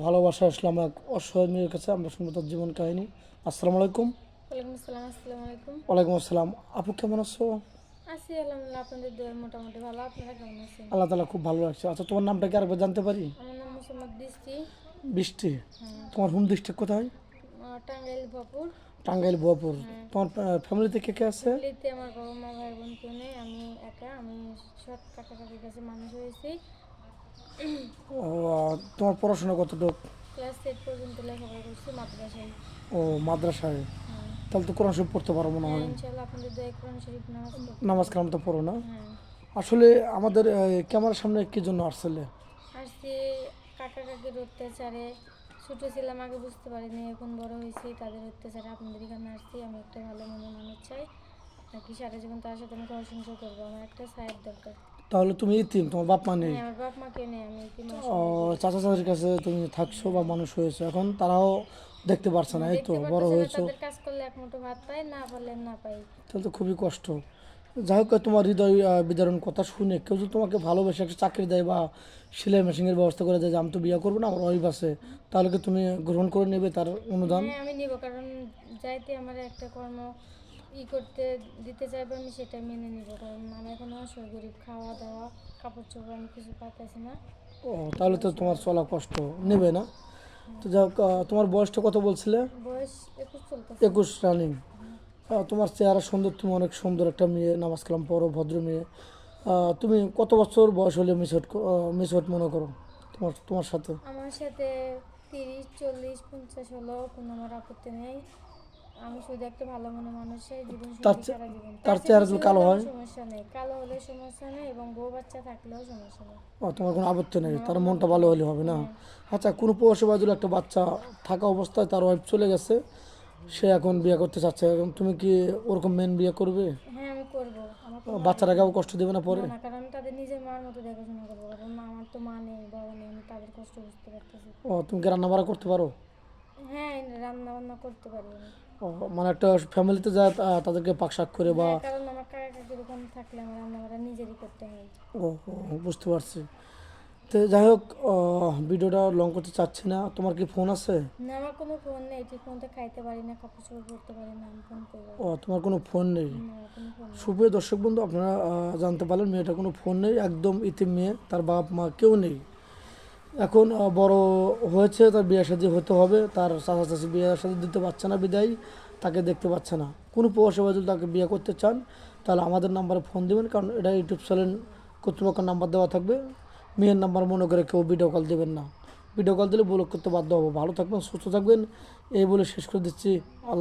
ভালোবাসা আসলাম এক অসহায় মেয়ের কাছে। আমরা শুনবো তার জীবন কাহিনী। আসসালামু আলাইকুম। ওয়ালাইকুম আসসালাম। আসসালামু আলাইকুম। ওয়ালাইকুম আসসালাম। আপু কেমন আছো? আছি আলহামদুলিল্লাহ, আপনাদের দোয়ায় মোটামুটি ভালো। আপনারা কেমন আছেন? আল্লাহ তালা খুব ভালো লাগছে। আচ্ছা, তোমার নামটা কি আরেকবার জানতে পারি? আমার নাম মোসাম্মদ বৃষ্টি। বৃষ্টি। হ্যাঁ। তোমার হোম ডিস্ট্রিক্ট কোথায়? টাঙ্গাইল বাপুর। টাঙ্গাইল বুয়াপুর। হ্যাঁ। তোমার ফ্যামিলিতে কে কে আছে? ফ্যামিলিতে আমার বাবা মা ভাই বোন কেউ নেই, আমি একা। আমি সৎ কাকা কাকির কাছে মানুষ হয়েছি। ও, তোমার পড়াশোনা কতটুক? ক্লাস 8 পর্যন্ত লেখাপড়া করছি মাদ্রাসায়। ও, মাদ্রাসায়। হ্যাঁ। তাহলে তো কোরআন শরীফ পড়তে পারো মনে হ্যাঁ, হয়। ইনশাল্লাহ আপনাদের দোয়ায় কোরআন শরীফ নামাজ পড়তে নামাজ পারি। কালাম তো পড়ো না? হ্যাঁ। আসলে আমাদের ক্যামেরার সামনে কি জন্য আসছিলে? আসছি কাকা কাকির অত্যাচারে। ছোটো ছিলাম আগে বুঝতে পারিনি, এখন বড় হয়েছি তাদের অত্যাচারে আপনাদের এখানে আসছি। আমি একটা ভালো মনের মানুষ চাই, নাকি সারা জীবন তার সাথে আমি ঘর সংসার করবো। আমার একটা ছায়ের দরকার। তাহলে তুমি ইতিম, তোমার বাপ মা নেই? হ্যাঁ, আমার বাপ মা কেউ নেই, আমি এতিম ও, অসহায় গরিব। চাচা চাচির কাছে তুমি থাকছো বা মানুষ হয়েছো, এখন তারাও দেখতে পারছে না, এই তো দেখতে বড় পারতেছে না, হয়েছো। তাদের কাজ করলে এক মুঠো ভাত পাই, না পারলে না পাই। তাহলে তো খুবই কষ্ট। যাই হোক, তোমার হৃদয় বিদারণ কথা শুনে কেউ যদি তোমাকে ভালোবেসে একটা চাকরি দেয় বা সেলাই মেশিনের ব্যবস্থা করে দেয় যে আমি তো বিয়ে করবো না, আমার ওয়াইফ আছে, তাহলে কি তুমি গ্রহণ করে নেবে তার অনুদান? হ্যাঁ, আমি নিব, কারণ যাইতে আমার একটা কর্ম করতে দিতে চাইবে, আমি সেটা মেনে নিব। কারণ আমি এখন অসহায় গরিব, খাওয়া দাওয়া কাপড় চোপড় আমি কিছু পাইতেছি না। ও, তাহলে তো তোমার চলা কষ্ট, নেবে না। তো যাই হোক, তোমার বয়সটা কত বলছিলে? বয়স 21 চলতেছে। 21 রানিং। তোমার চেহারা সুন্দর, তুমি অনেক সুন্দর একটা মেয়ে, নামাজ কালাম পড়ো, ভদ্র মেয়ে। তুমি কত বছর বয়স হলে মিস হট মনে করো তোমার তোমার সাথে? আমার সাথে 30 40 50 হলো কোনো আমার আপত্তি নেই। আমি শুধু একটা ভালো মনে মানুষের জীবন তার সঙ্গী চে- সারা জীবন। তার তার চেয়ে চেহারা বেশি যদি কালো হলেও হয়? সমস্যা নেই, কালো হলে সমস্যা নেই, এবং বউ বাচ্চা থাকলেও সমস্যা নেই। তোমার কোনো আপত্তি নেই, আমার তার কোনো মনটা আপত্তি ভালো নেই। হলে হবে না? হ্যাঁ। আচ্ছা, কোনো প্রবাসী বাদুল একটা বাচ্চা থাকা অবস্থায় তার ওয়াইফ চলে গেছে, সে এখন বিয়ে করতে চাচ্ছে, এখন তুমি কি ওরকম মেন বিয়ে করবে? হ্যাঁ, আমি করবো, আমার কোনো আপত্তি বাচ্চাটাকেও নেই। কষ্ট দেবে না পরে? না না, কারণ আমি তাদের নিজের মার মতো দেখাশোনা করবো। কারণ আমার তো মা নেই, বাবা নেই, আমি তাদের কষ্ট বুঝতে পারতেছি। তুমি কি রান্না বাড়া করতে পারো? হ্যাঁ, রান্না বান্না করতে পারি আমি। ও, মানে একটা ফ্যামিলিতে যায় তাদেরকে পাক শাক করে বা? হ্যাঁ, কারণ আমার কাকা কাকির ওখানে থাকলে আমার রান্না বান্না নিজেরই করতে হয়। ও, বুঝতে পারছি। তো যাই হোক, ভিডিওটা লং করতে চাচ্ছি না। তোমার কি ফোন আছে? না, আমার কোনো ফোন নেই, ঠিক মতো খাইতে পারি না, কাপড় চোপড় পরতে পারি না, আমি ফোন করবো? ও, তোমার কোনো ফোন নেই? না, আমার কোনো ফোন নেই। সুপ্রিয় দর্শক বন্ধু, আপনারা জানতে পারলেন মেয়েটার কোনো ফোন নেই, একদম ইতিম মেয়ে, তার বাপ মা কেউ নেই। এখন বড় হয়েছে, তার বিয়ে শাদী হতে হবে, তার চাচা চাচি বিয়ে শাদী দিতে পারছে না বিদায় তাকে দেখতে পাচ্ছে না। কোনো প্রবাসী ভাই যদি তাকে বিয়ে করতে চান তাহলে আমাদের নাম্বারে ফোন দিবেন, কারণ এটা ইউটিউব চ্যানেল কর্তৃপক্ষের নাম্বার দেওয়া থাকবে। মেয়ের নাম্বার মনে করে কেউ ভিডিও কল দেবেন না, ভিডিও কল দিলে ব্লক করতে বাধ্য হবো। ভালো থাকবেন, সুস্থ থাকবেন, এই বলে শেষ করে দিচ্ছি। আল্লাহ।